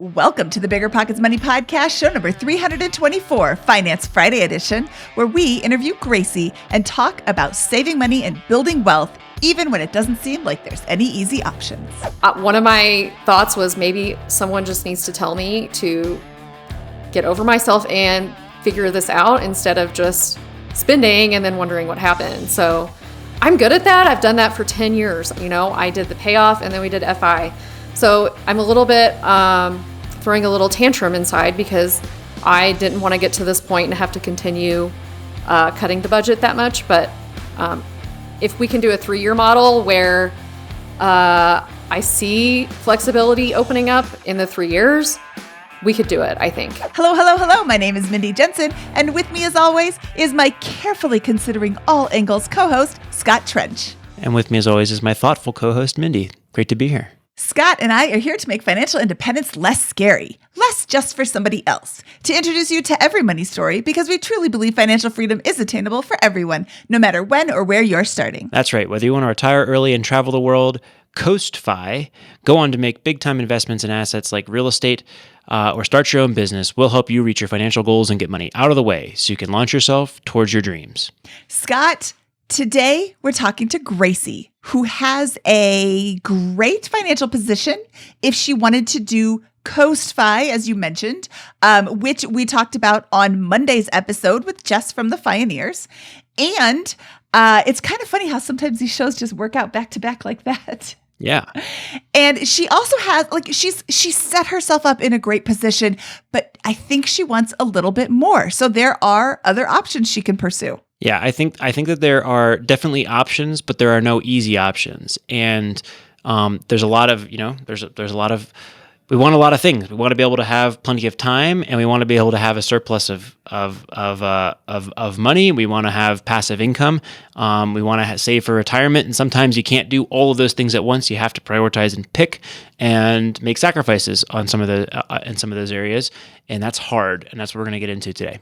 Welcome to the BiggerPockets Money Podcast, show number 324, Finance Friday edition, where we interview Gracie and talk about saving money and building wealth, even when it doesn't seem like there's any easy options. One of my thoughts was maybe someone just needs to tell me to get over myself and figure this out instead of just spending and then wondering what happened. So I'm good at that. I've done that for 10 years. I did the payoff and then we did FI. So I'm a little bit throwing a little tantrum inside because I didn't want to get to this point and have to continue cutting the budget that much. But if we can do a 3-year model where I see flexibility opening up in the 3 years, we could do it, I think. Hello. My name is Mindy Jensen, and with me as always is my carefully considering all angles co-host, Scott Trench. And with me as always is my thoughtful co-host, Mindy. Great to be here. Scott and I are here to make financial independence less scary, less just for somebody else, to introduce you to every money story because we truly believe financial freedom is attainable for everyone, no matter when or where you're starting. That's right. Whether you want to retire early and travel the world, CoastFi, go on to make big-time investments in assets like real estate, or start your own business, we'll help you reach your financial goals and get money out of the way so you can launch yourself towards your dreams. Scott, today we're talking to Gracie, who has a great financial position if she wanted to do CoastFi, as you mentioned, which we talked about on Monday's episode with Jess from the Millionaires. And it's kind of funny how sometimes these shows just work out back to back like that. Yeah. And she also has, she's set herself up in a great position, but I think she wants a little bit more. So there are other options she can pursue. Yeah, I think that there are definitely options, but there are no easy options. And there's a lot of, we want a lot of things. We want to be able to have plenty of time, and we want to be able to have a surplus of money. We want to have passive income. We want to save for retirement. And sometimes you can't do all of those things at once. You have to prioritize and pick and make sacrifices on some of in some of those areas. And that's hard. And that's what we're going to get into today.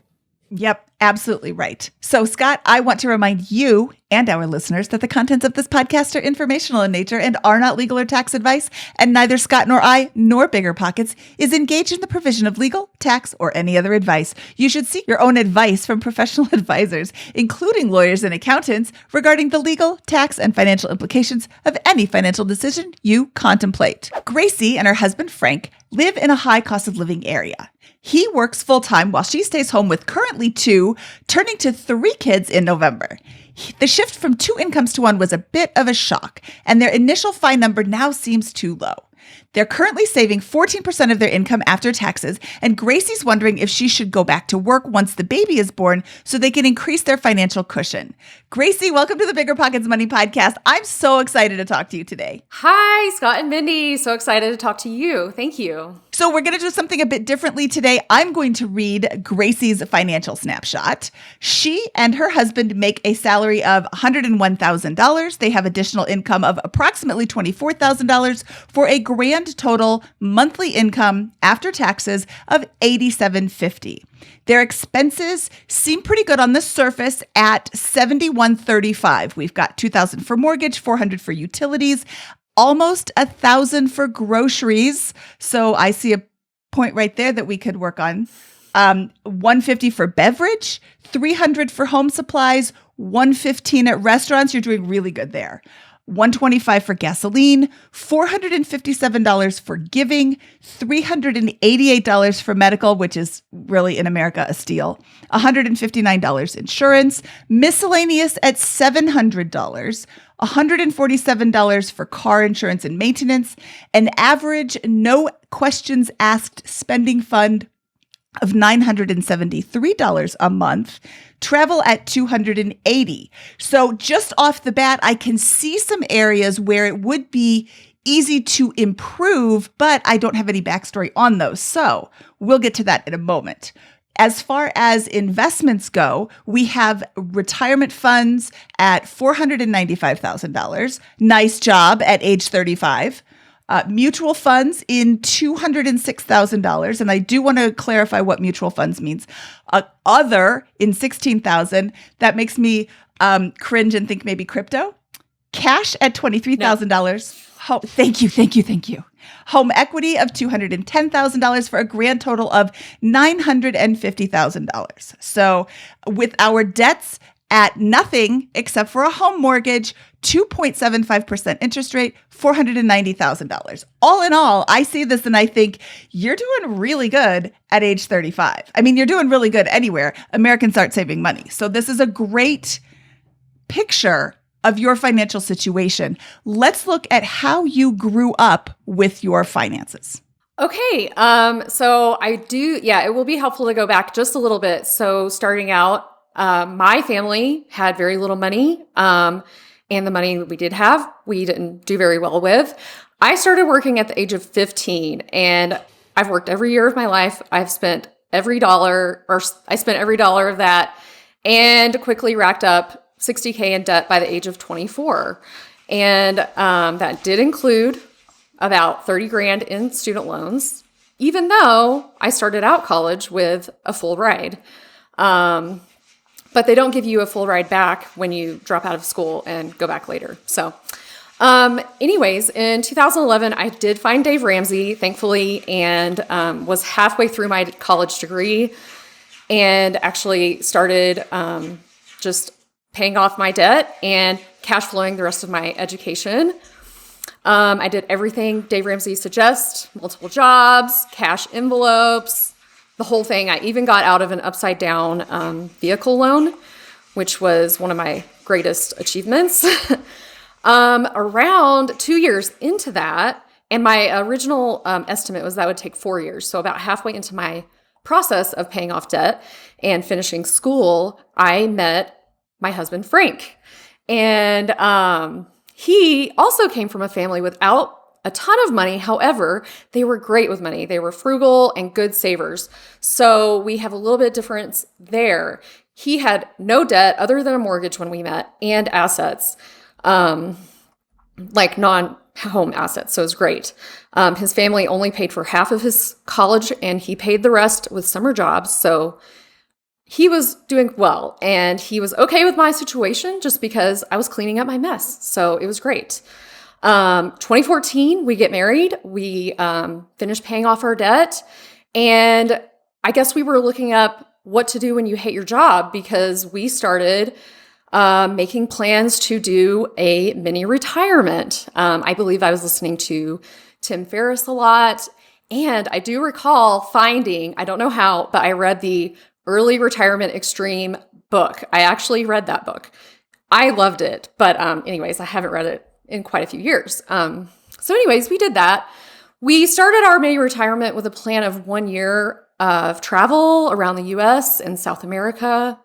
Yep, absolutely right. So, Scott, I want to remind you and our listeners that the contents of this podcast are informational in nature and are not legal or tax advice, and neither Scott nor I nor BiggerPockets is engaged in the provision of legal, tax, or any other advice. You should seek your own advice from professional advisors, including lawyers and accountants, regarding the legal, tax, and financial implications of any financial decision you contemplate. Gracie and her husband, Frank, live in a high cost of living area. He works full-time while she stays home with currently 2, turning to 3 kids in November. The shift from 2 incomes to 1 was a bit of a shock, and their initial FI number now seems too low. They're currently saving 14% of their income after taxes, and Gracie's wondering if she should go back to work once the baby is born so they can increase their financial cushion. Gracie, welcome to the BiggerPockets Money Podcast. I'm so excited to talk to you today. Hi, Scott and Mindy. So excited to talk to you. Thank you. So we're going to do something a bit differently today. I'm going to read Gracie's financial snapshot. She and her husband make a salary of $101,000. They have additional income of approximately $24,000 for a grand total monthly income after taxes of $87.50. Their expenses seem pretty good on the surface at $71.35. We've got $2,000 for mortgage, $400 for utilities, almost $1,000 for groceries. So I see a point right there that we could work on. $150 for beverage, $300 for home supplies, $115 at restaurants. You're doing really good there. $125 for gasoline, $457 for giving, $388 for medical, which is really in America a steal, $159 insurance, miscellaneous at $700, $147 for car insurance and maintenance, an average no questions asked spending fund of $973 a month, travel at $280. So just off the bat, I can see some areas where it would be easy to improve, but I don't have any backstory on those. So we'll get to that in a moment. As far as investments go, we have retirement funds at $495,000. Nice job at age 35. Mutual funds in $206,000. And I do want to clarify what mutual funds means. Other in $16,000. That makes me cringe and think maybe crypto. Cash at $23,000. No. Oh, thank you. Home equity of $210,000 for a grand total of $950,000. So with our debts at nothing except for a home mortgage, 2.75% interest rate, $490,000. All in all, I see this and I think you're doing really good at age 35. I mean, you're doing really good anywhere. Americans start saving money. So this is a great picture of your financial situation. Let's look at how you grew up with your finances. Okay. So it will be helpful to go back just a little bit. So starting out, my family had very little money. And the money we did have, we didn't do very well with. I started working at the age of 15 and I've worked every year of my life. I spent every dollar of that and quickly racked up $60K in debt by the age of 24. And that did include about 30 grand in student loans, even though I started out college with a full ride. But they don't give you a full ride back when you drop out of school and go back later. So anyways, in 2011, I did find Dave Ramsey, thankfully, and was halfway through my college degree and actually started just paying off my debt and cash flowing the rest of my education. I did everything Dave Ramsey suggests, multiple jobs, cash envelopes, the whole thing. I even got out of an upside down vehicle loan, which was one of my greatest achievements. Around 2 years into that, and my original estimate was that would take 4 years. So about halfway into my process of paying off debt and finishing school, I met my husband, Frank. And he also came from a family without a ton of money. However, they were great with money. They were frugal and good savers. So we have a little bit of difference there. He had no debt other than a mortgage when we met and assets, like non-home assets. So it was great. His family only paid for half of his college and he paid the rest with summer jobs. So he was doing well and he was okay with my situation just because I was cleaning up my mess. So it was great. 2014, we get married. We finished paying off our debt. And I guess we were looking up what to do when you hate your job because we started making plans to do a mini retirement. I believe I was listening to Tim Ferriss a lot. And I do recall finding, I don't know how, but I read the Early Retirement Extreme book. I actually read that book. I loved it. But anyways, I haven't read it in quite a few years. So anyways, we did that. We started our mini retirement with a plan of 1 year of travel around the US and South America.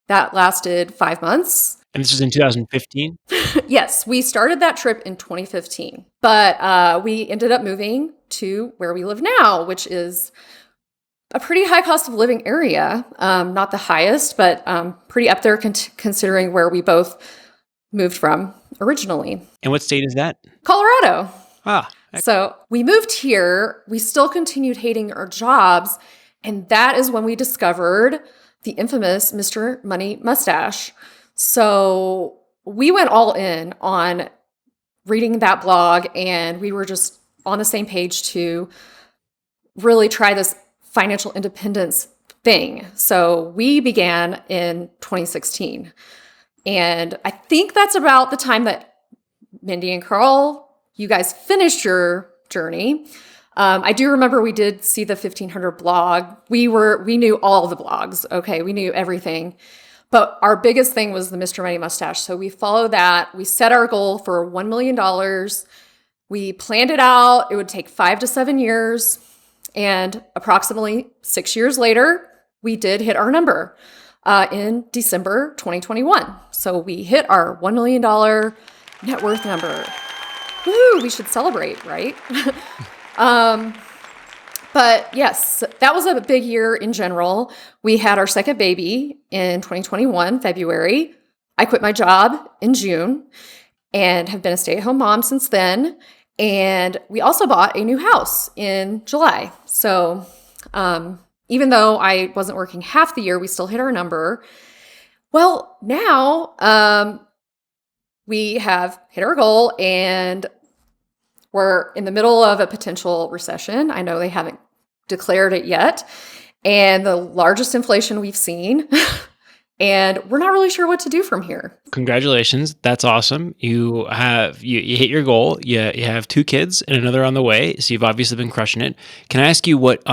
That lasted 5 months. And this was in 2015? Yes, we started that trip in 2015. But we ended up moving to where we live now, which is a pretty high cost of living area. Not the highest, but pretty up there considering where we both moved from originally. And what state is that? Colorado. Ah. So we moved here. We still continued hating our jobs. And that is when we discovered the infamous Mr. Money Mustache. So we went all in on reading that blog and we were just on the same page to really try this financial independence thing. So we began in 2016. And I think that's about the time that Mindy and Carl, you guys finished your journey. I do remember we did see the 1500 blog. We knew all the blogs. Okay. We knew everything, but our biggest thing was the Mr. Money Mustache. So we followed that. We set our goal for $1 million. We planned it out. It would take 5 to 7 years. And approximately 6 years later, we did hit our number in December 2021. So we hit our $1 million net worth number. Woo, we should celebrate, right? But yes, that was a big year in general. We had our second baby in 2021, February. I quit my job in June and have been a stay-at-home mom since then. And we also bought a new house in July. So even though I wasn't working half the year, we still hit our number. Well, now we have hit our goal and We're in the middle of a potential recession. I know they haven't declared it yet, and the largest inflation we've seen. And we're not really sure what to do from here. Congratulations. That's awesome. You hit your goal. You have 2 kids and another on the way. So you've obviously been crushing it. Can I ask you what,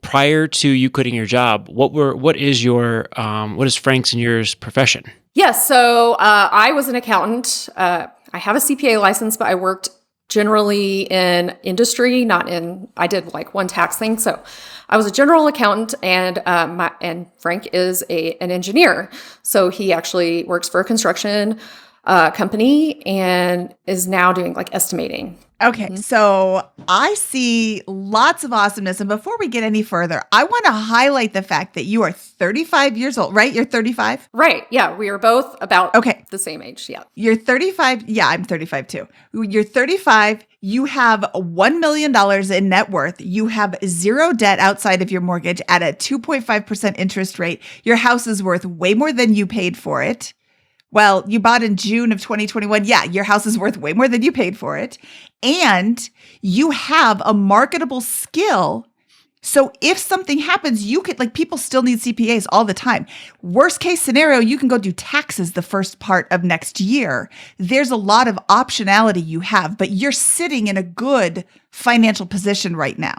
prior to you quitting your job, what is Frank's and yours profession? Yes. So I was an accountant. I have a CPA license, but I worked generally in industry, I did like one tax thing. So I was a general accountant, and Frank is an engineer. So he actually works for a construction company and is now doing like estimating. Okay, so I see lots of awesomeness. And before we get any further, I want to highlight the fact that you are 35 years old, right? You're 35? Right. Yeah. We are both about the same age. Yeah. You're 35. Yeah, I'm 35 too. You're 35. You have $1 million in net worth. You have 0 debt outside of your mortgage at a 2.5% interest rate. Your house is worth way more than you paid for it. Well, you bought in June of 2021. Yeah, your house is worth way more than you paid for it. And you have a marketable skill. So if something happens, you could, like, people still need CPAs all the time. Worst case scenario, you can go do taxes the first part of next year. There's a lot of optionality you have, but you're sitting in a good financial position right now.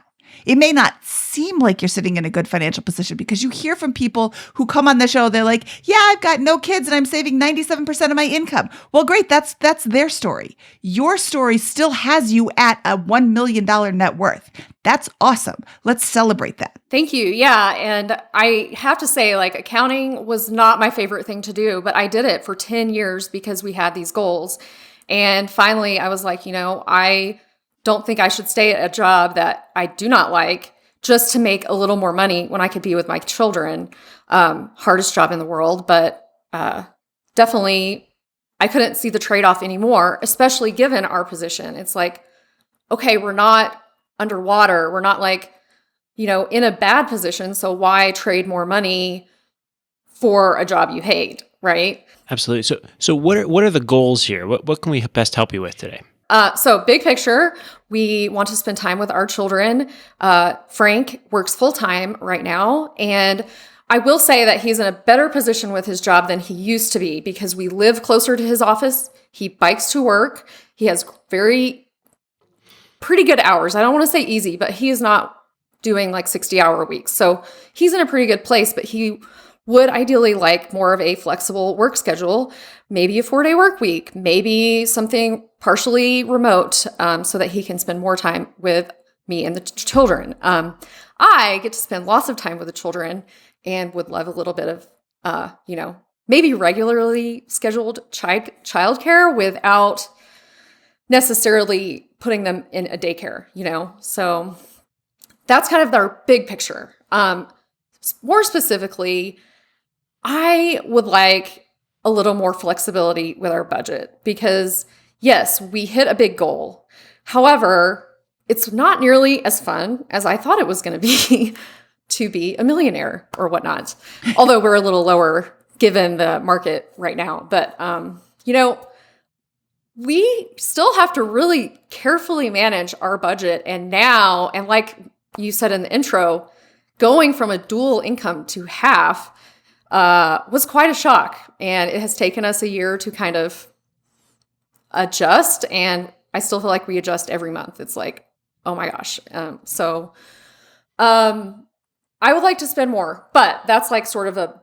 It may not seem like you're sitting in a good financial position because you hear from people who come on the show. They're like, yeah, I've got no kids and I'm saving 97% of my income. Well, great. That's their story. Your story still has you at a $1 million net worth. That's awesome. Let's celebrate that. Thank you. Yeah. And I have to say, like, accounting was not my favorite thing to do, but I did it for 10 years because we had these goals. And finally, I was like, I don't think I should stay at a job that I do not like just to make a little more money when I could be with my children. Hardest job in the world, but definitely I couldn't see the trade-off anymore, especially given our position. It's like, okay, we're not underwater. We're not like, in a bad position. So why trade more money for a job you hate, right? Absolutely. So what are the goals here? What can we best help you with today? So big picture, we want to spend time with our children. Frank works full-time right now. And I will say that he's in a better position with his job than he used to be because we live closer to his office. He bikes to work. He has pretty good hours. I don't want to say easy, but he is not doing like 60-hour weeks. So he's in a pretty good place, but he would ideally like more of a flexible work schedule, maybe a 4-day work week, maybe something partially remote, so that he can spend more time with me and the children. I get to spend lots of time with the children and would love a little bit of, maybe regularly scheduled childcare without necessarily putting them in a daycare, So that's kind of our big picture. More specifically, I would like a little more flexibility with our budget because, yes, we hit a big goal. However, it's not nearly as fun as I thought it was going to be to be a millionaire or whatnot, although we're a little lower given the market right now. But, we still have to really carefully manage our budget. And like you said in the intro, going from a dual income to half was quite a shock. And it has taken us a year to kind of adjust. And I still feel like we adjust every month. It's like, oh my gosh. I would like to spend more, but that's like sort of a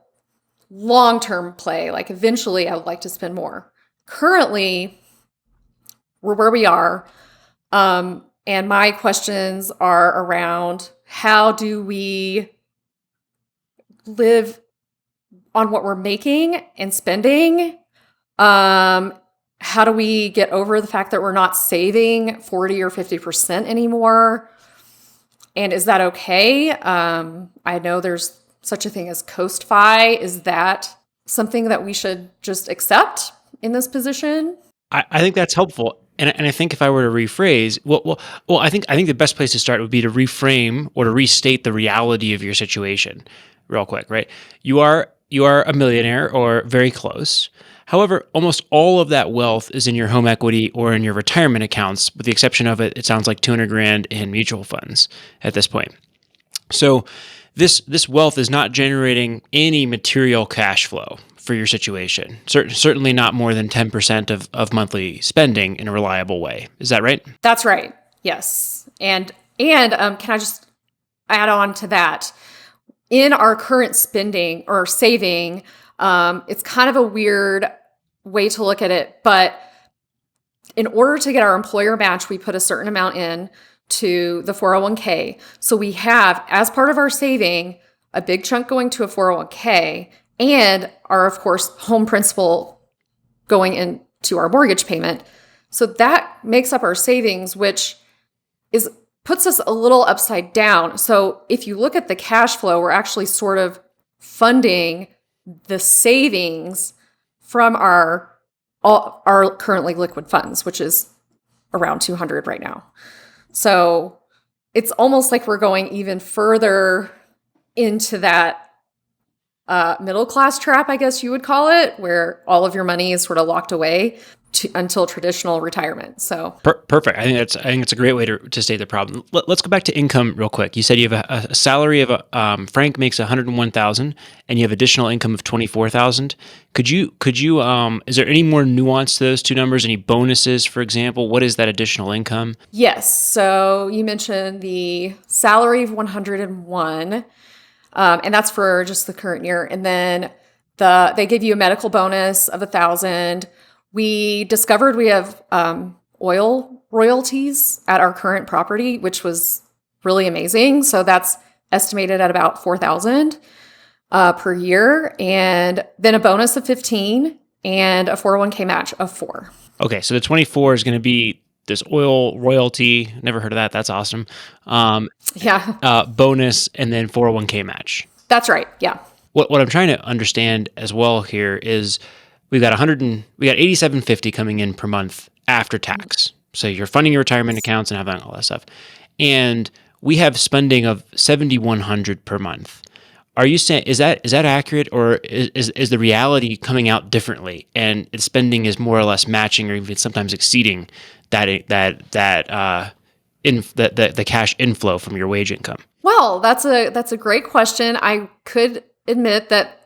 long-term play. Like eventually I would like to spend more. Currently, we're where we are. And my questions are around how do we live on what we're making and spending? How do we get over the fact that we're not saving 40 or 50% anymore? And is that okay? I know there's such a thing as coast-fi. Is that something that we should just accept in this position? I think that's helpful. And I think if I were to rephrase, well, I think the best place to start would be to reframe or to restate the reality of your situation real quick, right? You are a millionaire or very close. However, almost all of that wealth is in your home equity or in your retirement accounts, with the exception of it sounds like 200 grand in mutual funds at this point. So this wealth is not generating any material cash flow for your situation. Certainly not more than 10% of monthly spending in a reliable way. Is that right? That's right. Yes. And can I just add on to that? In our current spending or saving, it's kind of a weird way to look at it, but in order to get our employer match, we put a certain amount in to the 401k. So we have, as part of our saving, a big chunk going to a 401k and our, of course, home principal going into our mortgage payment. So that makes up our savings, which puts us a little upside down. So if you look at the cash flow, we're actually sort of funding the savings from our currently liquid funds, which is around 200 right now. So it's almost like we're going even further into that middle class trap, I guess you would call it, where all of your money is sort of locked away until traditional retirement. So perfect. I think it's a great way to state the problem. Let's go back to income real quick. You said you have a salary of Frank makes $101,000 and you have additional income of $24,000. Could you is there any more nuance to those two numbers? Any bonuses, for example? What is that additional income? Yes. So you mentioned the salary of 101, and that's for just the current year. And then they give you a medical bonus of $1,000. We discovered we have oil royalties at our current property, which was really amazing. So that's estimated at about $4,000 per year, and then a bonus of 15 and a 401k match of 4. Okay, so the 24 is going to be this oil royalty. Never heard of that. That's awesome. Bonus and then 401k match. That's right. Yeah. What I'm trying to understand as well here is we got $87.50 coming in per month after tax. So you're funding your retirement accounts and having all that stuff. And we have spending of $7,100 per month. Are you saying, is that accurate, or is the reality coming out differently and its spending is more or less matching or even sometimes exceeding the cash inflow from your wage income? Well, that's a great question. I could admit that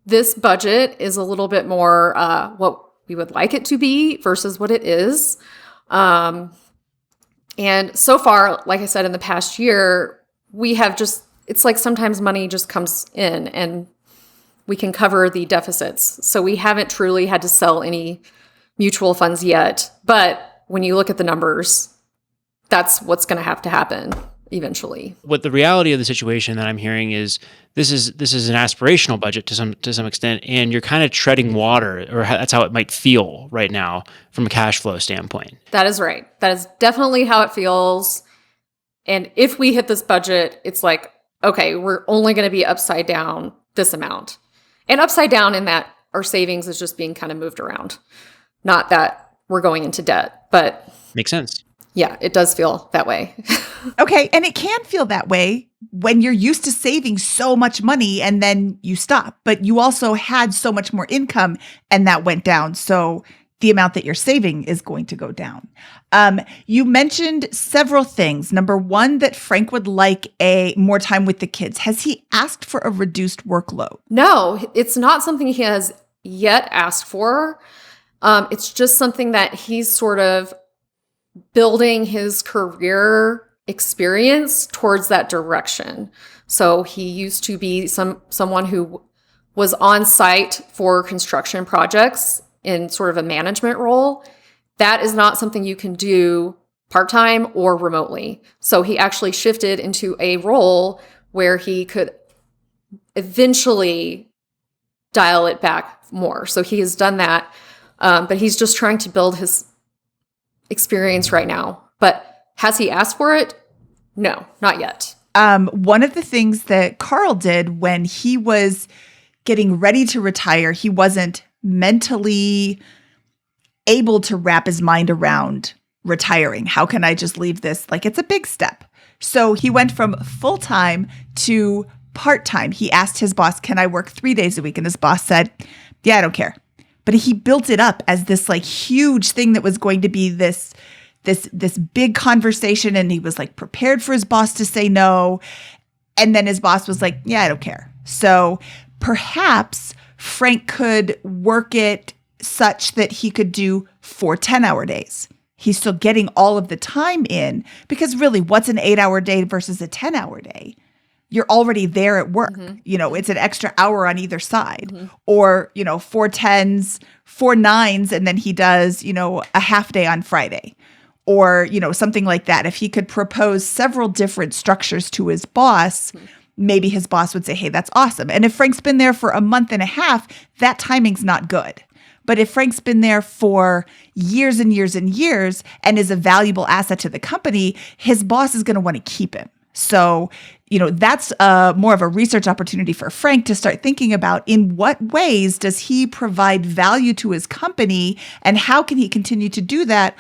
this budget is a little bit more what we would like it to be versus what it is. And so far, like I said, in the past year, we have it's like sometimes money just comes in and we can cover the deficits. So we haven't truly had to sell any mutual funds yet. But when you look at the numbers, that's what's going to have to happen eventually. What the reality of the situation that I'm hearing is this is an aspirational budget to some extent, and you're kind of treading water, or that's how it might feel right now from a cash flow standpoint. That is right. That is definitely how it feels. And if we hit this budget, it's like, okay, we're only going to be upside down this amount. And upside down in that our savings is just being kind of moved around. Not that we're going into debt, but makes sense. Yeah, it does feel that way. Okay. And it can feel that way when you're used to saving so much money and then you stop, but you also had so much more income and that went down. So the amount that you're saving is going to go down. You mentioned several things. Number one, that Frank would like more time with the kids. Has he asked for a reduced workload? No, it's not something he has yet asked for. It's just something that he's sort of building his career experience towards that direction. So he used to be someone who was on site for construction projects in sort of a management role. That is not something you can do part-time or remotely. So he actually shifted into a role where he could eventually dial it back more. So he has done that, but he's just trying to build his experience right now. But has he asked for it? No, not yet. One of the things that Carl did when he was getting ready to retire, he wasn't mentally able to wrap his mind around retiring. How can I just leave this? Like, it's a big step. So he went from full-time to part-time. He asked his boss, can I work 3 days a week? And his boss said, yeah, I don't care. but he built it up as this like huge thing that was going to be this big conversation, and he was like prepared for his boss to say no. And then his boss was like, yeah, I don't care. So perhaps Frank could work it such that he could do 4 10-hour days. He's still getting all of the time in, because really, what's an 8-hour day versus a 10-hour day? You're already there at work. It's an extra hour on either side. Or, 4 10s, 4 9s, and then he does, a half day on Friday. Or, something like that. If he could propose several different structures to his boss, maybe his boss would say, hey, that's awesome. And if Frank's been there for a month and a half, that timing's not good. But if Frank's been there for years and years and years and is a valuable asset to the company, his boss is going to want to keep him. So, that's more of a research opportunity for Frank to start thinking about, in what ways does he provide value to his company, and how can he continue to do that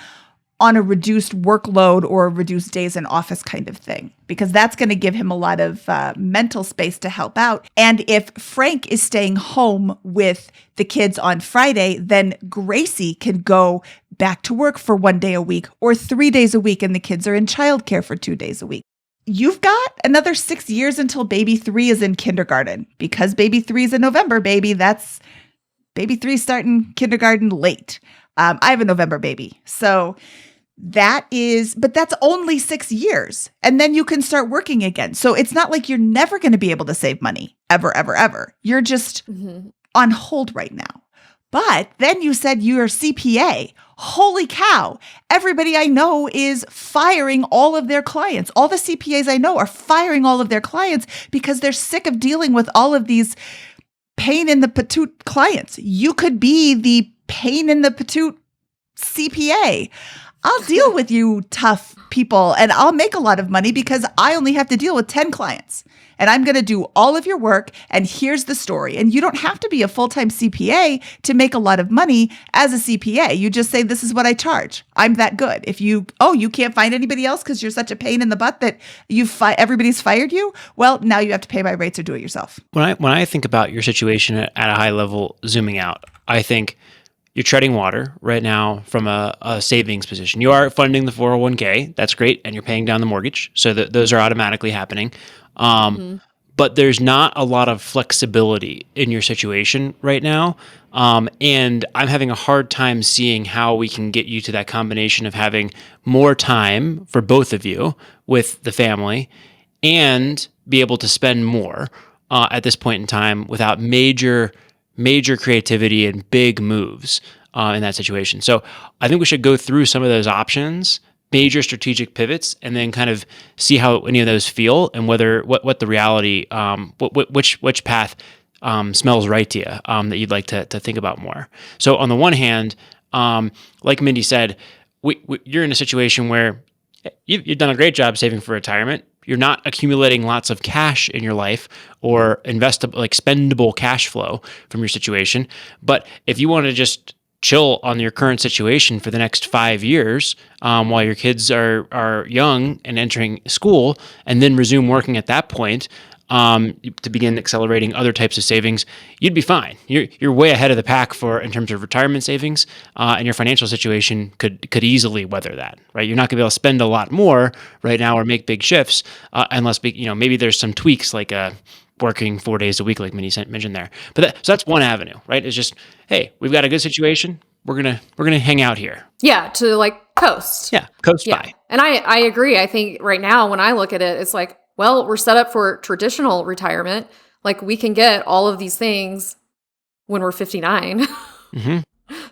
on a reduced workload or a reduced days in office kind of thing, because that's going to give him a lot of mental space to help out. And if Frank is staying home with the kids on Friday, then Gracie can go back to work for 1 day a week or 3 days a week, and the kids are in childcare for 2 days a week. You've got another 6 years until baby 3 is in kindergarten, because baby 3 is a November baby. That's baby 3 starting kindergarten late. I have a November baby. So but that's only 6 years. And then you can start working again. So it's not like you're never going to be able to save money ever, ever, ever. You're just on hold right now. But then you said you're a CPA. Holy cow. Everybody I know is firing all of their clients. All the CPAs I know are firing all of their clients because they're sick of dealing with all of these pain in the patoot clients. You could be the pain in the patoot CPA. I'll deal with you tough people, and I'll make a lot of money because I only have to deal with 10 clients, and I'm going to do all of your work. And here's the story. And you don't have to be a full-time CPA to make a lot of money as a CPA. You just say, this is what I charge. I'm that good. If you can't find anybody else because you're such a pain in the butt that everybody's fired you. Well, now you have to pay my rates or do it yourself. When I think about your situation at a high level, zooming out, I think you're treading water right now from a savings position. You are funding the 401k. That's great. And you're paying down the mortgage. So those are automatically happening. But there's not a lot of flexibility in your situation right now. And I'm having a hard time seeing how we can get you to that combination of having more time for both of you with the family and be able to spend more at this point in time without major creativity and big moves in that situation. So I think we should go through some of those options, major strategic pivots, and then kind of see how any of those feel and whether what the reality, which path smells right to you that you'd like to think about more. So on the one hand, like Mindy said, you're in a situation where you've done a great job saving for retirement. You're not accumulating lots of cash in your life or spendable cash flow from your situation. But if you want to just chill on your current situation for the next 5 years while your kids are young and entering school, and then resume working at that point to begin accelerating other types of savings, you'd be fine. You're way ahead of the pack in terms of retirement savings, and your financial situation could easily weather that, right? You're not going to be able to spend a lot more right now or make big shifts unless maybe there's some tweaks like working 4 days a week, like Minnie mentioned there. But so that's one avenue, right? It's just, hey, we've got a good situation. We're gonna hang out here. Yeah, to coast. Yeah, coast by. And I agree. I think right now when I look at it, it's like, well, we're set up for traditional retirement. Like we can get all of these things when we're 59.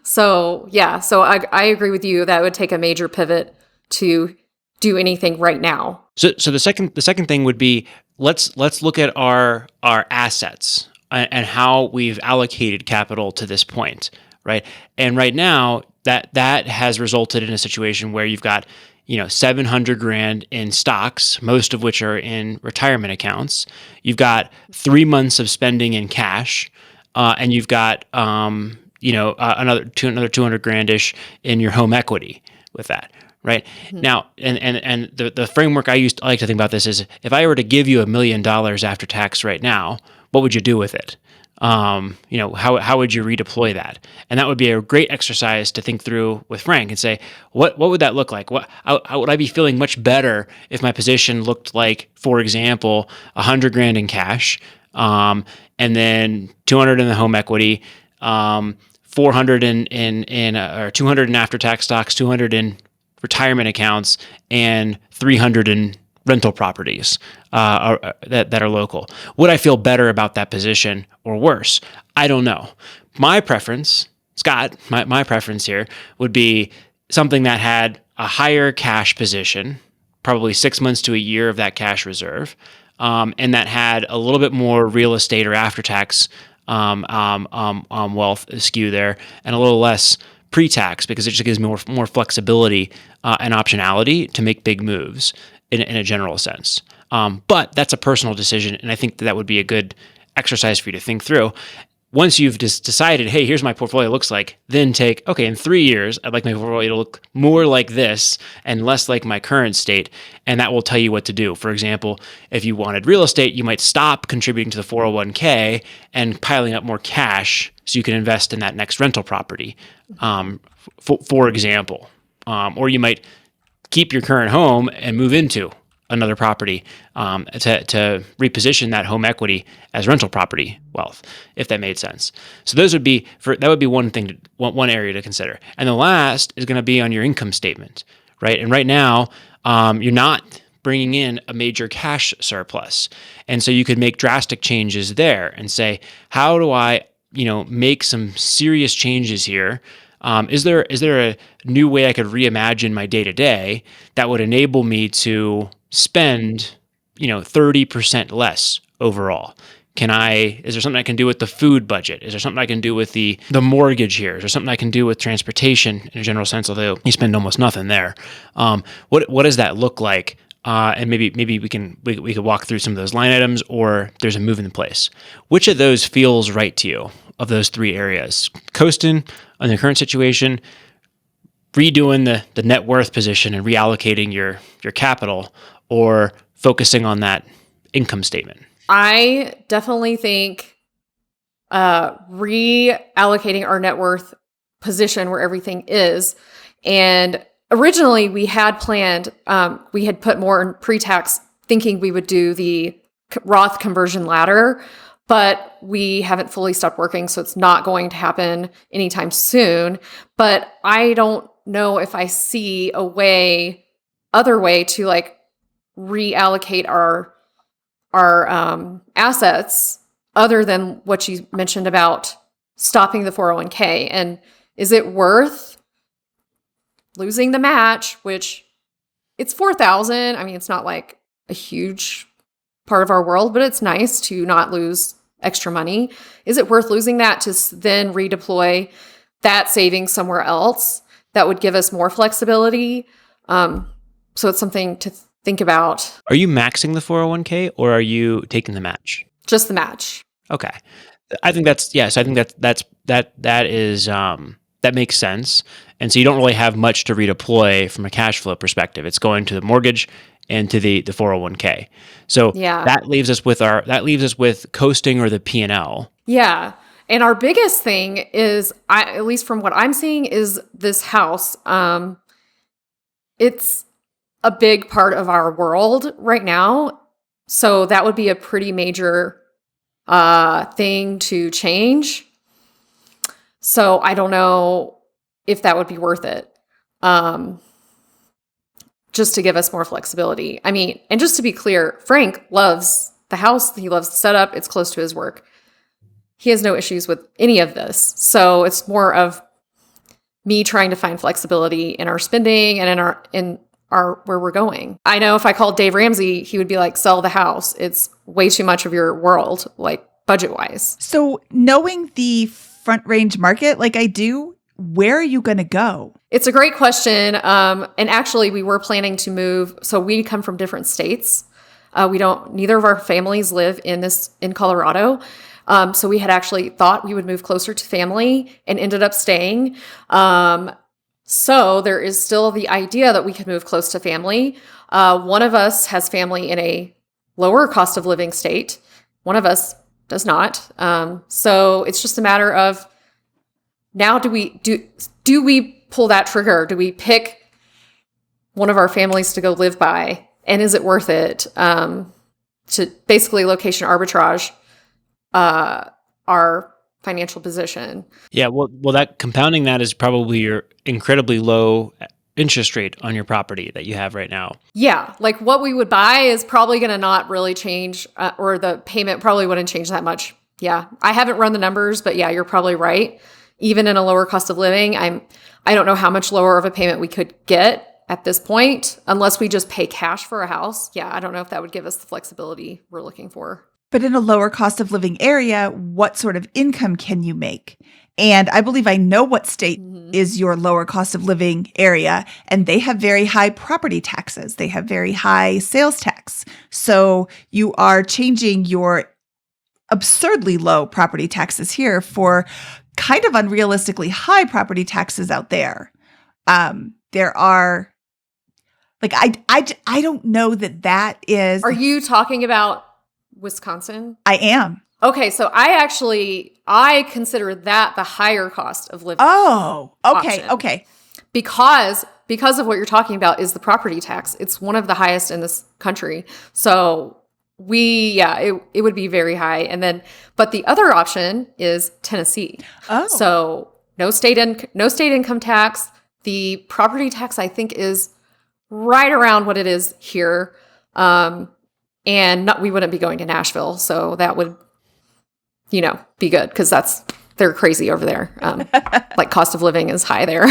So yeah, so I agree with you. That would take a major pivot to do anything right now. So the second thing would be let's look at our assets and how we've allocated capital to this point, right? And right now that has resulted in a situation where you've got $700,000 in stocks, most of which are in retirement accounts. You've got 3 months of spending in cash, and you've got another $200,000-ish in your home equity with that. Right now, and the framework I like to think about this is, if I were to give you $1 million after tax right now, what would you do with it? how would you redeploy that? And that would be a great exercise to think through with Frank and say, what would that look like? How would I be feeling much better if my position looked like, for example, $100,000 in cash, and then 200 in the home equity, 400 or 200 in after-tax stocks, 200 in retirement accounts, and 300 in rental properties that are local. Would I feel better about that position or worse? I don't know. My preference, Scott, my preference here would be something that had a higher cash position, probably 6 months to a year of that cash reserve, and that had a little bit more real estate or after-tax wealth skew there, and a little less pre-tax, because it just gives me more flexibility and optionality to make big moves in a general sense. But that's a personal decision, and I think that would be a good exercise for you to think through. Once you've just decided, hey, here's my portfolio looks like, then okay, in 3 years, I'd like my portfolio to look more like this and less like my current state, and that will tell you what to do. For example, if you wanted real estate, you might stop contributing to the 401k and piling up more cash so you can invest in that next rental property, for example. Or you might keep your current home and move into another property to reposition that home equity as rental property wealth, if that made sense. So that would be one area to consider. And the last is going to be on your income statement, right? And right now, you're not bringing in a major cash surplus, and so you could make drastic changes there and say, how do I, make some serious changes here? Is there a new way I could reimagine my day-to-day that would enable me to spend, 30% less overall? Is there something I can do with the food budget? Is there something I can do with the mortgage here? Is there something I can do with transportation in a general sense, although you spend almost nothing there? What does that look like? And maybe we could walk through some of those line items, or there's a move in place. Which of those feels right to you of those three areas? Coasting on the current situation, redoing the net worth position and reallocating your capital, or focusing on that income statement? I definitely think reallocating our net worth position where everything is. And originally we had planned, we had put more in pre-tax, thinking we would do the Roth conversion ladder, but we haven't fully stopped working, so it's not going to happen anytime soon. But I don't know if I see other way to reallocate our assets other than what you mentioned about stopping the 401k. And is it worth losing the match, which it's $4,000. I mean, it's not like a huge part of our world, but it's nice to not lose extra money. Is it worth losing that to then redeploy that savings somewhere else that would give us more flexibility? So it's something to think about. Are you maxing the 401k, or are you taking the match? Just the match. Okay. I think that makes sense. And so you don't really have much to redeploy from a cash flow perspective. It's going to the mortgage and to the 401k. So that leaves us with coasting or the P&L. Yeah. And our biggest thing is, at least from what I'm seeing, is this house. It's a big part of our world right now. So that would be a pretty major thing to change. So I don't know if that would be worth it, just to give us more flexibility. I mean, and just to be clear, Frank loves the house. He loves the setup. It's close to his work. He has no issues with any of this. So it's more of me trying to find flexibility in our spending and in our where we're going. I know if I called Dave Ramsey, he would be like, sell the house. It's way too much of your world, budget-wise. So knowing the Front Range market like I do, where are you going to go? It's a great question. And actually, we were planning to move. So we come from different states. Neither of our families live in Colorado. So we had actually thought we would move closer to family and ended up staying. So there is still the idea that we could move close to family. One of us has family in a lower cost of living state. One of us does not. So it's just a matter of now do we pull that trigger? Do we pick one of our families to go live by? And is it worth it to basically location arbitrage our financial position? Yeah, well, that compounding that is probably your incredibly low interest rate on your property that you have right now. Yeah, like what we would buy is probably going to not really change, or the payment probably wouldn't change that much. Yeah, I haven't run the numbers, but yeah, you're probably right. Even in a lower cost of living, I don't know how much lower of a payment we could get at this point, unless we just pay cash for a house. Yeah, I don't know if that would give us the flexibility we're looking for. But in a lower cost of living area, what sort of income can you make? And I believe I know what state is your lower cost of living area, and they have very high property taxes. They have very high sales tax. So you are changing your absurdly low property taxes here for kind of unrealistically high property taxes out there. There are, like, I don't know that is. Are you talking about Wisconsin? I am. Okay, so I consider that the higher cost of living. Oh, okay, option. Okay. Because of what you're talking about is the property tax. It's one of the highest in this country. So it would be very high. But the other option is Tennessee. Oh. So no state income tax. The property tax, I think, is right around what it is here. We wouldn't be going to Nashville. So that would, be good because they're crazy over there. Like cost of living is high there.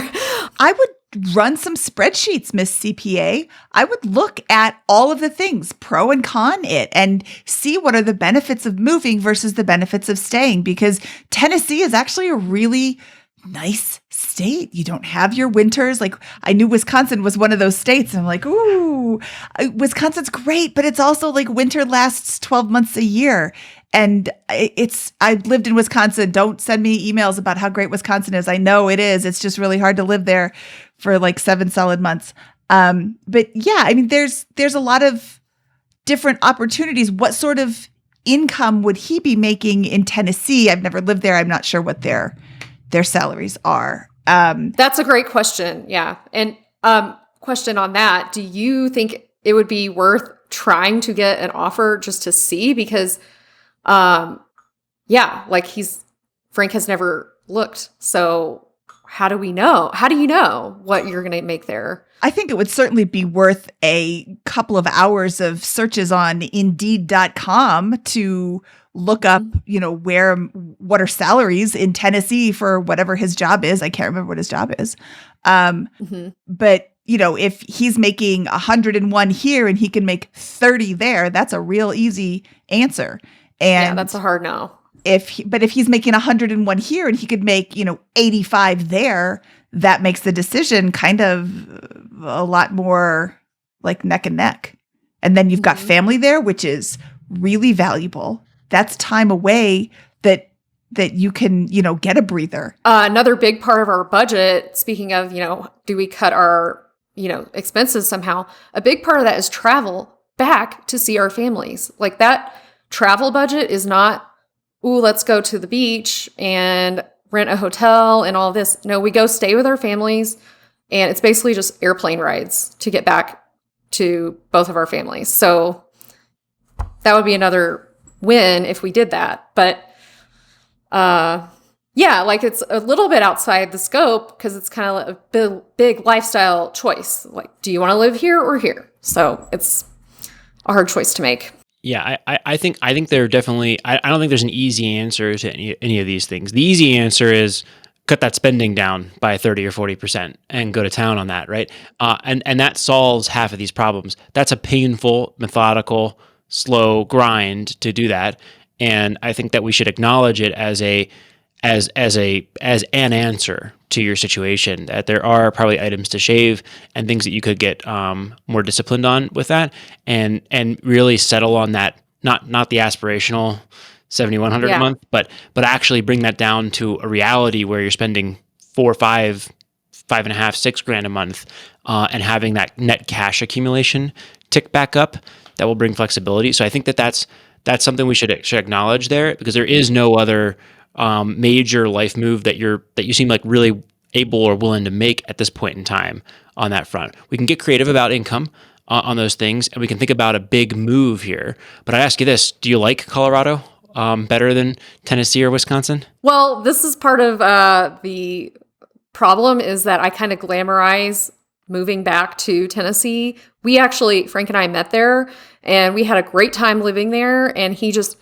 I would run some spreadsheets, Miss CPA. I would look at all of the things, pro and con it, and see what are the benefits of moving versus the benefits of staying, because Tennessee is actually a really nice state. You don't have your winters. Like, I knew Wisconsin was one of those states. And I'm like, ooh, Wisconsin's great, but it's also like winter lasts 12 months a year. And I've lived in Wisconsin. Don't send me emails about how great Wisconsin is. I know it is. It's just really hard to live there for like 7 solid months. But yeah, I mean, there's a lot of different opportunities. What sort of income would he be making in Tennessee? I've never lived there. I'm not sure what their salaries are. That's a great question. Yeah. And question on that, do you think it would be worth trying to get an offer just to see? Because Frank has never looked. So how do we know? How do you know what you're going to make there? I think it would certainly be worth a couple of hours of searches on Indeed.com to look up, what are salaries in Tennessee for whatever his job is. I can't remember what his job is. But, if he's making 101 here and he can make 30 there, that's a real easy answer. And yeah, that's a hard no. But if he's making 101 here and he could make, 85 there, that makes the decision kind of a lot more like neck and neck. And then you've got family there, which is really valuable. That's time away that you can, get a breather. Another big part of our budget, speaking of, do we cut our, expenses somehow? A big part of that is travel back to see our families. Like, that travel budget is not, ooh, let's go to the beach and rent a hotel and all this. No, we go stay with our families, and it's basically just airplane rides to get back to both of our families. So that would be another win if we did that. But it's a little bit outside the scope because it's kind of a big lifestyle choice. Like, do you want to live here or here? So it's a hard choice to make. Yeah, I think there definitely, I don't think there's an easy answer to any of these things. The easy answer is cut that spending down by 30 or 40% and go to town on that, right? And that solves half of these problems. That's a painful, methodical, slow grind to do that. And I think that we should acknowledge it as an answer to your situation, that there are probably items to shave and things that you could get more disciplined on with that, and really settle on that, not the aspirational 7,100 a month, but actually bring that down to a reality where you're spending 4, 5, 5.5, $6,000 a month, and having that net cash accumulation tick back up. That will bring flexibility. So I think that's that's something we should acknowledge there, because there is no other major life move that you seem like really able or willing to make at this point in time on that front. We can get creative about income on those things, and we can think about a big move here. But I ask you this: do you like Colorado better than Tennessee or Wisconsin? Well, this is part of the problem, is that I kind of glamorize moving back to Tennessee. We actually, Frank and I met there, and we had a great time living there. And he just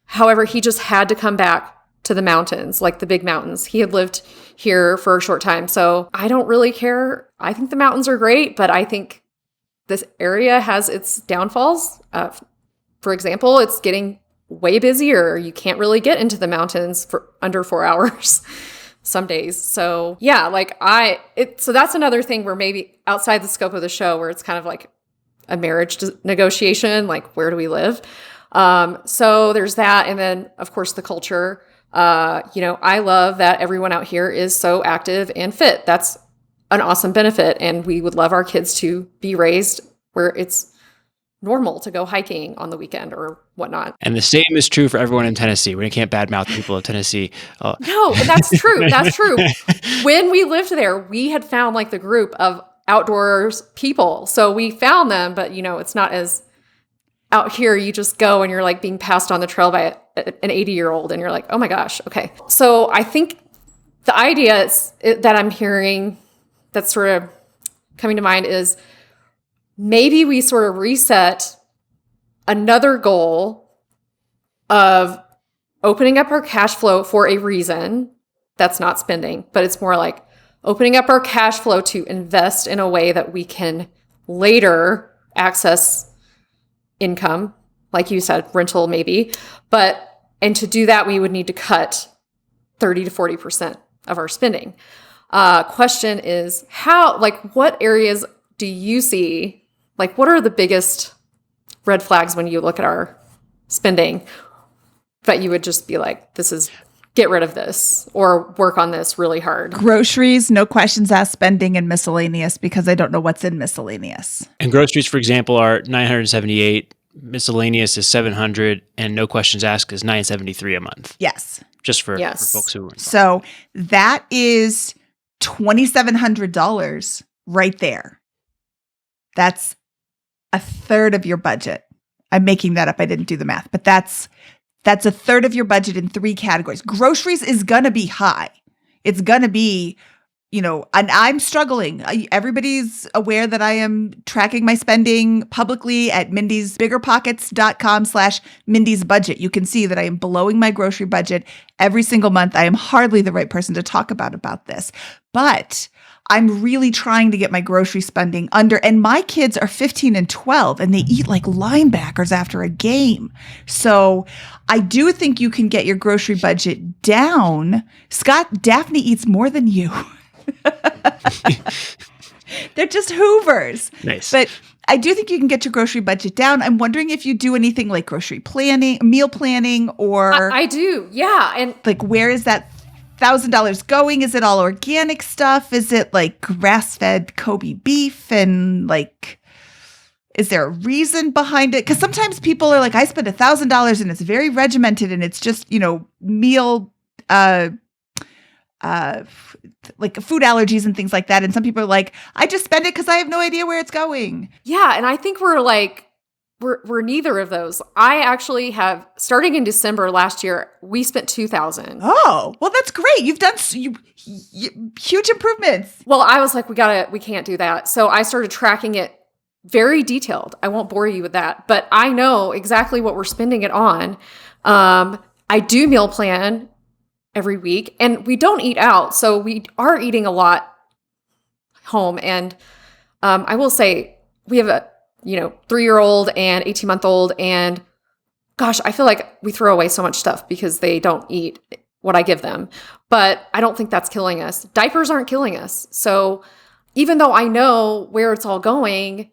had to come back to the mountains, like the big mountains. He had lived here for a short time. So I don't really care. I think the mountains are great, but I think this area has its downfalls. For example, it's getting way busier. You can't really get into the mountains for under 4 hours some days. So yeah, so that's another thing where maybe outside the scope of the show, where it's kind of like a marriage negotiation, like where do we live? So there's that. And then of course the culture. I love that everyone out here is so active and fit. That's an awesome benefit. And we would love our kids to be raised where it's normal to go hiking on the weekend or whatnot. And the same is true for everyone in Tennessee. We can't badmouth people of Tennessee. No, that's true. That's true. When we lived there, we had found like the group of outdoors people. So we found them, but it's not as out here. You just go and you're like being passed on the trail by an 80-year-old and you're like, oh my gosh. Okay. So I think the idea that I'm hearing that's sort of coming to mind is maybe we sort of reset another goal of opening up our cash flow for a reason that's not spending, but it's more like opening up our cash flow to invest in a way that we can later access income, like you said, rental maybe. And to do that, we would need to cut 30 to 40% of our spending. Question is what areas do you see? Like, what are the biggest red flags when you look at our spending that you would just be like, get rid of this or work on this really hard? Groceries, no questions asked spending, and miscellaneous, because I don't know what's in miscellaneous. And groceries, for example, are $978. Miscellaneous is $700, and no questions asked is $973 a month. Yes. Just for folks who weren't. So that is $2,700 right there. That's a third of your budget. I'm making that up. I didn't do the math, but that's a third of your budget in 3 categories. Groceries is going to be high. It's going to be, and I'm struggling. Everybody's aware that I am tracking my spending publicly at BiggerPockets.com/Mindy's budget. You can see that I am blowing my grocery budget every single month. I am hardly the right person to talk about this, but I'm really trying to get my grocery spending under, and my kids are 15 and 12 and they eat like linebackers after a game. So I do think you can get your grocery budget down. Scott, Daphne eats more than you. They're just Hoovers. Nice. But I do think you can get your grocery budget down. I'm wondering if you do anything like grocery planning, meal planning, or I do. Yeah. And like, where is that $1,000 going? Is it all organic stuff? Is it like grass-fed Kobe beef? And like, is there a reason behind it? Because sometimes people are like, I spent $1,000 and it's very regimented and it's just, meal, like food allergies and things like that. And some people are like, I just spend it because I have no idea where it's going. Yeah. And I think we're neither of those. I actually have, starting in December last year, we spent $2,000. Oh, well, that's great. You've done huge improvements. Well, I was like, we can't do that. So I started tracking it very detailed. I won't bore you with that, but I know exactly what we're spending it on. I do meal plan every week, and we don't eat out. So we are eating a lot home. And I will say we have a 3-year-old and 18-month-old. And gosh, I feel like we throw away so much stuff because they don't eat what I give them. But I don't think that's killing us. Diapers aren't killing us. So even though I know where it's all going,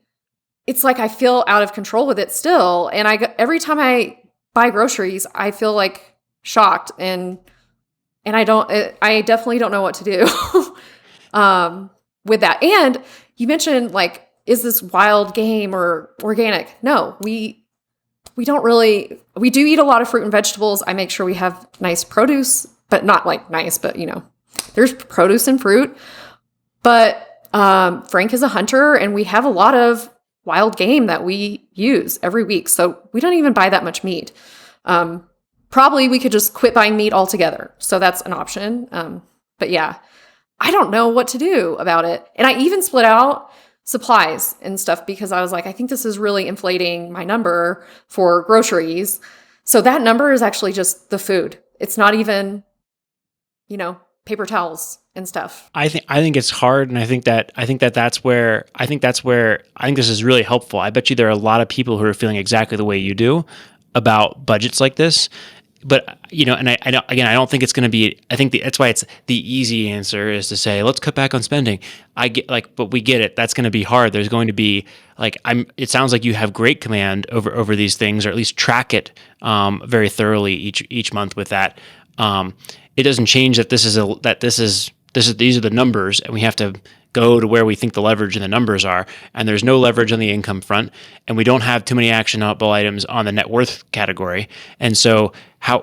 it's like I feel out of control with it still. And every time I buy groceries, I feel like shocked and I definitely don't know what to do with that. And you mentioned like, is this wild game or organic? No, we we do eat a lot of fruit and vegetables. I make sure we have nice produce, but not like nice, but there's produce and fruit. But Frank is a hunter, and we have a lot of wild game that we use every week. So we don't even buy that much meat. Probably we could just quit buying meat altogether. So that's an option. But yeah, I don't know what to do about it. And I even split out supplies and stuff because I was like, I think this is really inflating my number for groceries. So that number is actually just the food. It's not even, paper towels and stuff. I think it's hard, and I think that's where this is really helpful. I bet you there are a lot of people who are feeling exactly the way you do about budgets like this. But and I don't think it's going to be. I think that's why it's the easy answer is to say let's cut back on spending. But we get it. That's going to be hard. There's going to be It sounds like you have great command over these things, or at least track it very thoroughly each month with that. It doesn't change that these are the numbers, and we have to go to where we think the leverage in the numbers are, and there's no leverage on the income front, and we don't have too many actionable items on the net worth category. And so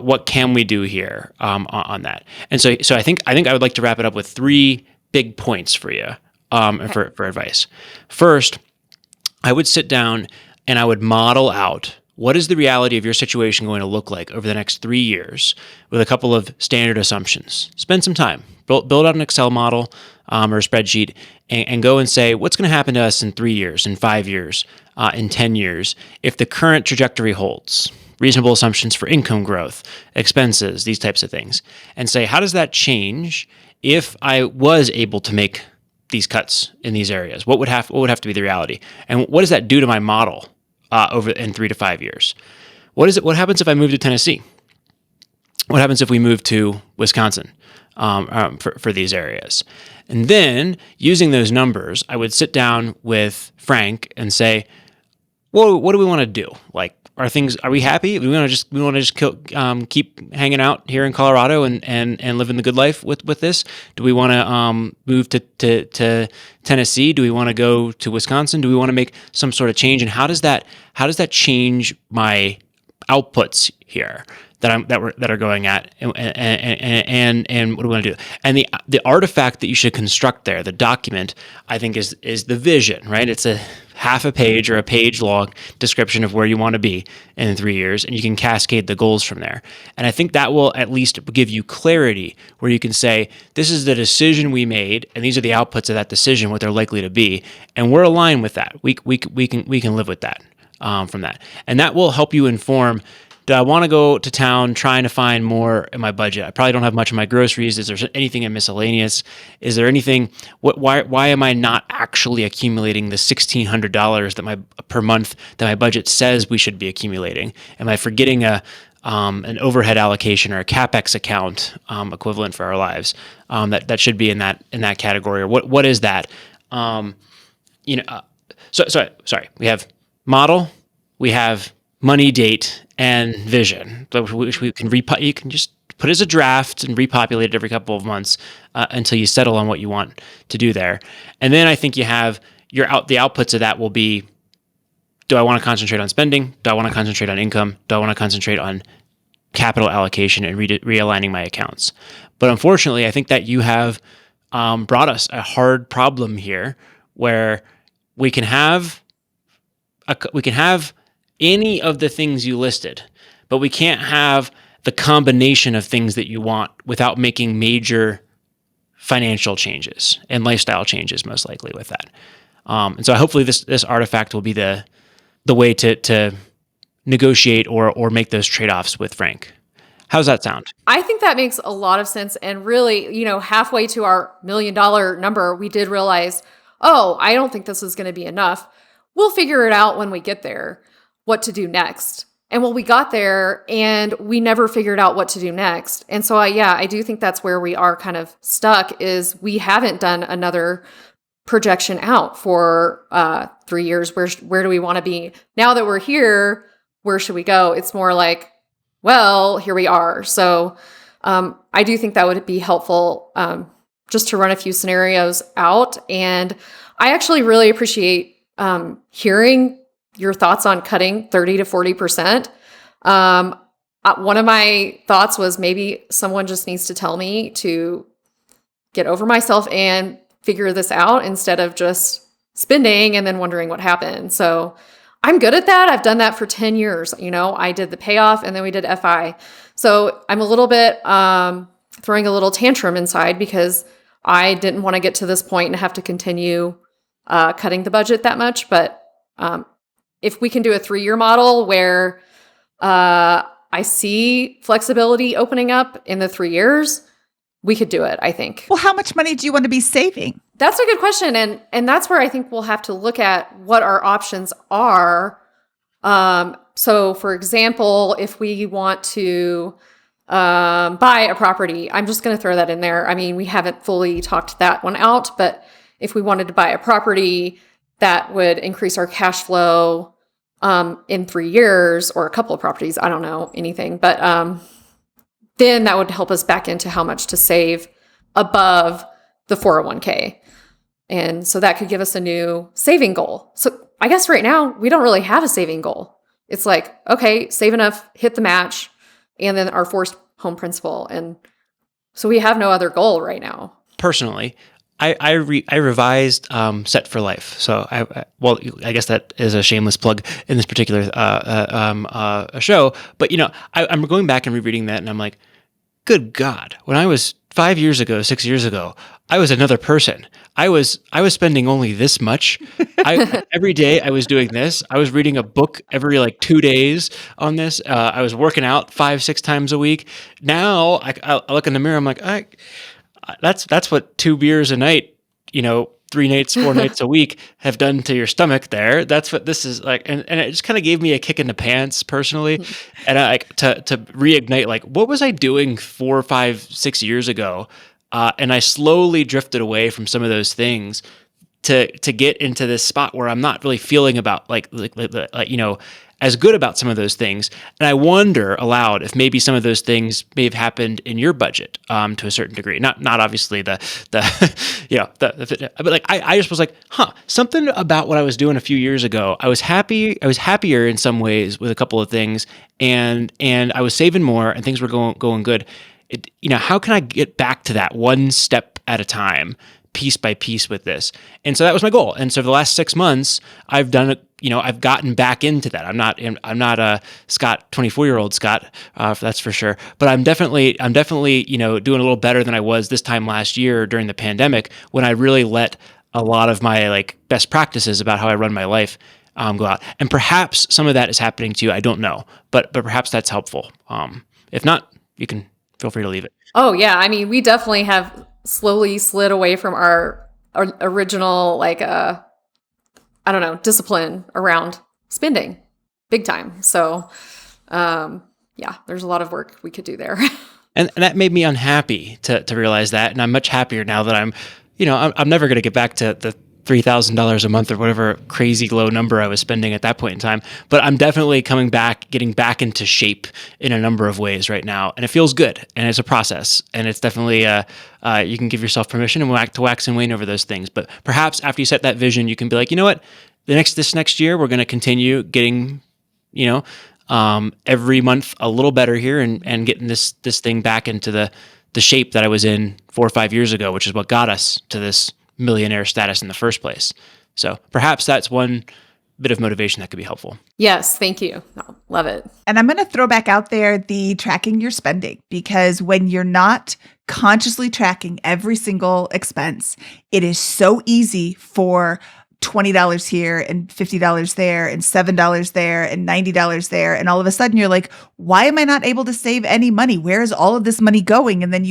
what can we do here on that? And so I think I would like to wrap it up with 3 big points for you for advice. First, I would sit down and I would model out what is the reality of your situation going to look like over the next 3 years with a couple of standard assumptions. Spend some time, build out an Excel model or a spreadsheet, and go and say, what's going to happen to us in 3 years, in 5 years, in 10 years, if the current trajectory holds? Reasonable assumptions for income growth, expenses, these types of things. And say, how does that change if I was able to make these cuts in these areas? What would have to be the reality? And what does that do to my model over in 3 to 5 years? What happens if I move to Tennessee? What happens if we move to Wisconsin for these areas? And then using those numbers, I would sit down with Frank and say, well, what do we want to do? Are we happy? We want to just keep hanging out here in Colorado and living the good life with this? Do we want to move to Tennessee? Do we want to go to Wisconsin? Do we want to make some sort of change? And how does that change my outputs here that are going at, and what do we want to do? And the artifact that you should construct there, the document, I think is the vision, right? It's a half a page or a page long description of where you want to be in 3 years, and you can cascade the goals from there. And I think that will at least give you clarity where you can say, this is the decision we made, and these are the outputs of that decision, what they're likely to be, and we're aligned with that. We can live with that from that, and that will help you inform. Do I want to go to town trying to find more in my budget? I probably don't have much in my groceries. Is there anything in miscellaneous? Is there anything? Why am I not actually accumulating the $1,600 per month that my budget says we should be accumulating? Am I forgetting an overhead allocation or a CapEx account equivalent for our lives that should be in that category? Or what is that? Sorry. We have model. We have money, date, and vision, which we can you can just put as a draft and repopulate it every couple of months until you settle on what you want to do there. And then I think you have the outputs of that will be, do I want to concentrate on spending? Do I want to concentrate on income? Do I want to concentrate on capital allocation and realigning my accounts? But unfortunately, I think that you have brought us a hard problem here where we can have any of the things you listed, but we can't have the combination of things that you want without making major financial changes and lifestyle changes, most likely with that. And so hopefully this artifact will be the way to negotiate or make those trade-offs with Frank. How's that sound? I think that makes a lot of sense. And really, halfway to our $1 million number, we did realize, I don't think this is going to be enough. We'll figure it out when we get there, what to do next. And we got there and we never figured out what to do next. And so I do think that's where we are kind of stuck, is we haven't done another projection out for 3 years. Where do we want to be? Now that we're here, where should we go? It's more like, well, here we are. So I do think that would be helpful just to run a few scenarios out. And I actually really appreciate hearing your thoughts on cutting 30 to 40%. One of my thoughts was maybe someone just needs to tell me to get over myself and figure this out instead of just spending and then wondering what happened. So I'm good at that. I've done that for 10 years. I did the payoff and then we did FI. So I'm a little bit throwing a little tantrum inside because I didn't want to get to this point and have to continue cutting the budget that much. But if we can do a 3-year model where I see flexibility opening up in the 3 years, we could do it, I think. Well, how much money do you want to be saving? That's a good question. And that's where I think we'll have to look at what our options are. So for example, if we want to buy a property, I'm just going to throw that in there. I mean, we haven't fully talked that one out, but if we wanted to buy a property that would increase our cash flow in 3 years, or a couple of properties, I don't know anything, but then that would help us back into how much to save above the 401k. And so that could give us a new saving goal. So I guess right now we don't really have a saving goal. It's like, okay, save enough, hit the match, and then our forced home principal. And so we have no other goal right now. Personally, I revised Set for Life. So I guess that is a shameless plug in this particular show. But I'm going back and rereading that, and I'm like, good God, when I was 5 years ago, 6 years ago, I was another person. I was spending only this much. Every day I was doing this. I was reading a book every 2 days on this. I was working out 5-6 times a week. Now I look in the mirror. I'm like, that's what 2 beers a night, 3 nights, 4 nights a week have done to your stomach there. That's what this is like. And it just kind of gave me a kick in the pants personally. And I to reignite, what was I doing 4, 5, 6 years ago? And I slowly drifted away from some of those things to get into this spot where I'm not really feeling about as good about some of those things. And I wonder aloud if maybe some of those things may have happened in your budget to a certain degree. Not obviously but I just was like, something about what I was doing a few years ago. I was happier in some ways with a couple of things, and I was saving more and things were going good. How can I get back to that one step at a time, piece by piece with this? And so that was my goal. And so for the last 6 months, I've done it. I've gotten back into that. I'm not a Scott, 24-year-old Scott, that's for sure. But I'm definitely, doing a little better than I was this time last year during the pandemic, when I really let a lot of my best practices about how I run my life go out. And perhaps some of that is happening to you. I don't know, but perhaps that's helpful. If not, you can feel free to leave it. Oh yeah. I mean, we definitely have slowly slid away from our original, discipline around spending big time. So, there's a lot of work we could do there. And that made me unhappy to realize that. And I'm much happier now that I'm never going to get back to the $3,000 a month or whatever crazy low number I was spending at that point in time. But I'm definitely getting back into shape in a number of ways right now. And it feels good. And it's a process. And it's definitely, you can give yourself permission and wax and wane over those things. But perhaps after you set that vision, you can be like, you know what, this next year, we're going to continue getting, every month a little better here and getting this thing back into the shape that I was in 4 or 5 years ago, which is what got us to this millionaire status in the first place. So perhaps that's one bit of motivation that could be helpful. Yes, thank you. No, love it. And I'm going to throw back out there the tracking your spending, because when you're not consciously tracking every single expense, it is so easy for $20 here and $50 there and $7 there and $90 there. And all of a sudden you're like, why am I not able to save any money? Where is all of this money going? And then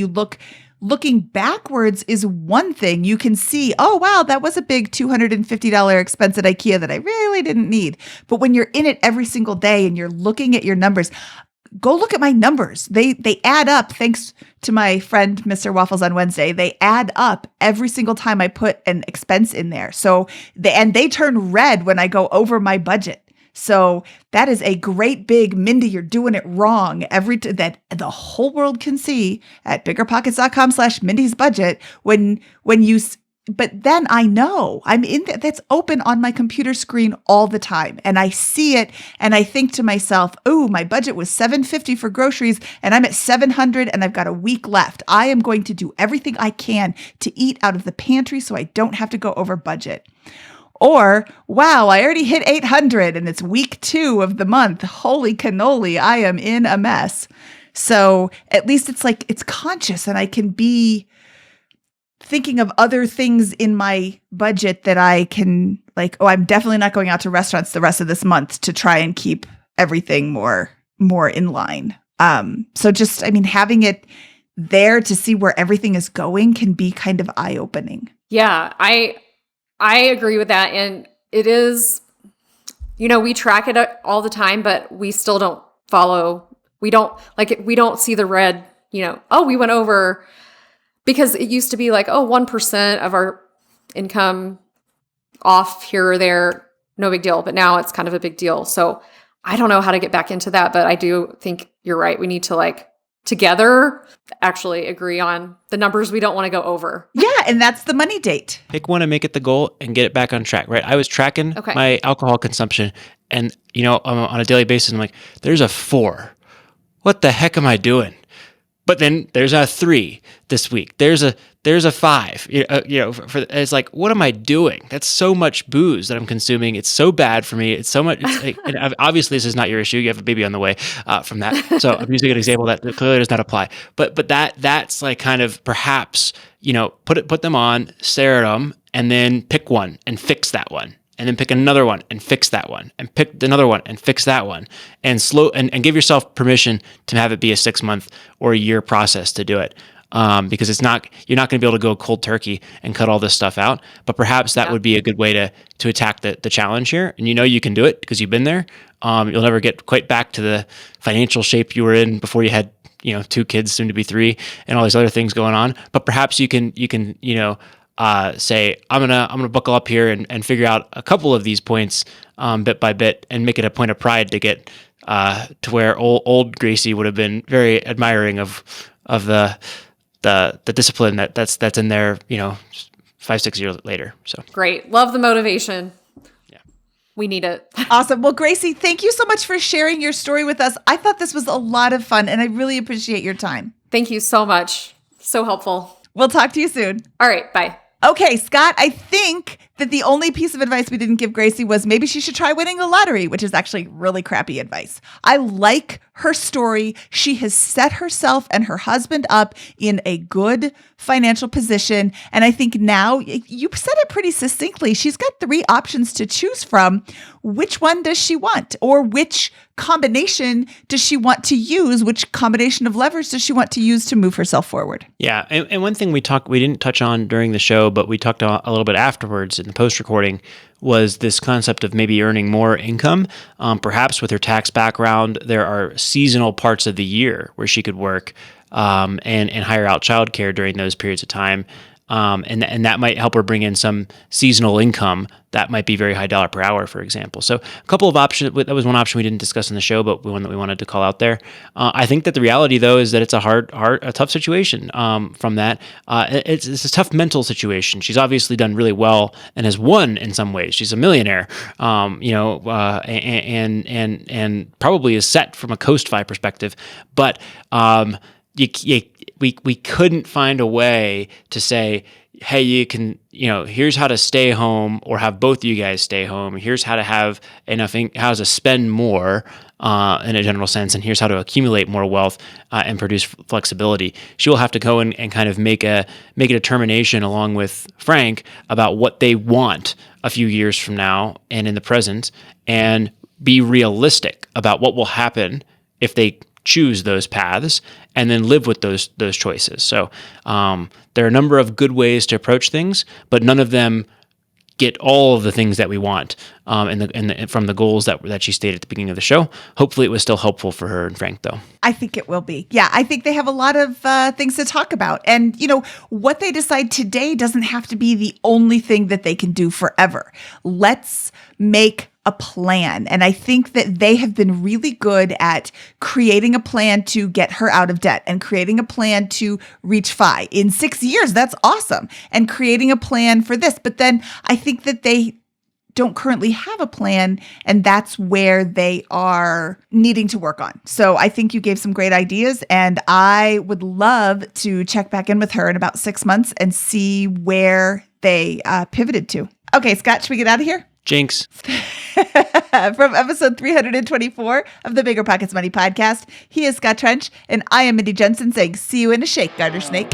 looking backwards is one thing. You can see, oh, wow, that was a big $250 expense at IKEA that I really didn't need. But when you're in it every single day and you're looking at your numbers, go look at my numbers. They add up. Thanks to my friend, Mr. Waffles on Wednesday, they add up every single time I put an expense in there. So they turn red when I go over my budget. So that is a great big, Mindy, you're doing it wrong. That the whole world can see at biggerpockets.com/Mindy's budget when you but then I know I'm in that's open on my computer screen all the time. And I see it and I think to myself, oh, my budget was $750 for groceries and I'm at $700 and I've got a week left. I am going to do everything I can to eat out of the pantry so I don't have to go over budget. Or, wow, I already hit 800 and it's week 2 of the month. Holy cannoli, I am in a mess. So at least it's like it's conscious and I can be thinking of other things in my budget that I can like, oh, I'm definitely not going out to restaurants the rest of this month to try and keep everything more in line. So just, I mean, having it there to see where everything is going can be kind of eye-opening. Yeah, I agree with that. And it is, we track it all the time, but we still don't follow. We don't see the red, oh, we went over, because it used to be like, oh, 1% of our income off here or there, no big deal. But now it's kind of a big deal. So I don't know how to get back into that, but I do think you're right. We need to together actually agree on the numbers we don't want to go over. Yeah, and that's the money date. Pick one and make it the goal and get it back on track, right? I was tracking my alcohol consumption and, on a daily basis, I'm like, there's a 4. What the heck am I doing? But then there's a 3 this week. There's a 5. It's like, what am I doing? That's so much booze that I'm consuming. It's so bad for me. It's so much. And obviously, this is not your issue. You have a baby on the way from that. So I'm using an example that clearly does not apply. But that's like kind of perhaps put them on, stare at them, and then pick one and fix that one. And then pick another one and fix that one, and pick another one and fix that one, and and give yourself permission to have it be a 6-month or a year process to do it. Because you're not going to be able to go cold turkey and cut all this stuff out, but perhaps that would be a good way to attack the challenge here. And you can do it because you've been there. You'll never get quite back to the financial shape you were in before you had 2 kids, soon to be 3, and all these other things going on. But perhaps you can say, I'm gonna buckle up here and figure out a couple of these points bit by bit, and make it a point of pride to get to where old Gracie would have been very admiring of the discipline that's in there 5-6 years later. So great, love the motivation. Yeah, we need it. Awesome. Well, Gracie, thank you so much for sharing your story with us. I thought this was a lot of fun, and I really appreciate your time. Thank you so much. So helpful. We'll talk to you soon. All right, bye. Okay, Scott, I think that the only piece of advice we didn't give Gracie was maybe she should try winning the lottery, which is actually really crappy advice. I like her story. She has set herself and her husband up in a good financial position. And I think now, you said it pretty succinctly, she's got 3 options to choose from. Which one does she want? Or which combination does she want to use? Which combination of levers does she want to use to move herself forward? Yeah. And one thing we didn't touch on during the show, but we talked a little bit afterwards in the post-recording, was this concept of maybe earning more income. Perhaps with her tax background, there are seasonal parts of the year where she could work and hire out childcare during those periods of time. And that might help her bring in some seasonal income that might be very high dollar per hour, for example. So a couple of options. That was one option we didn't discuss in the show, but one that we wanted to call out there. I think that the reality, though, is that it's a tough situation from that. It's a tough mental situation. She's obviously done really well and has won in some ways. She's a millionaire, and probably is set from a Coast-Fi perspective. But we couldn't find a way to say, hey, you can, here's how to stay home or have both of you guys stay home. Here's how to have enough, how to spend more in a general sense. And here's how to accumulate more wealth and produce flexibility. She will have to go and kind of make a determination along with Frank about what they want a few years from now and in the present, and be realistic about what will happen if they choose those paths, and then live with those choices. So there are a number of good ways to approach things, but none of them get all of the things that we want from the goals that she stated at the beginning of the show. Hopefully it was still helpful for her and Frank, though. I think it will be. Yeah, I think they have a lot of things to talk about. And, what they decide today doesn't have to be the only thing that they can do forever. Let's make a plan. And I think that they have been really good at creating a plan to get her out of debt and creating a plan to reach FI in 6 years. That's awesome. And creating a plan for this. But then I think that they don't currently have a plan, and that's where they are needing to work on. So I think you gave some great ideas, and I would love to check back in with her in about 6 months and see where they pivoted to. Okay, Scott, should we get out of here? Jinx. From episode 324 of the BiggerPockets Money Podcast, he is Scott Trench, and I am Mindy Jensen saying, see you in a shake, Garter Snake.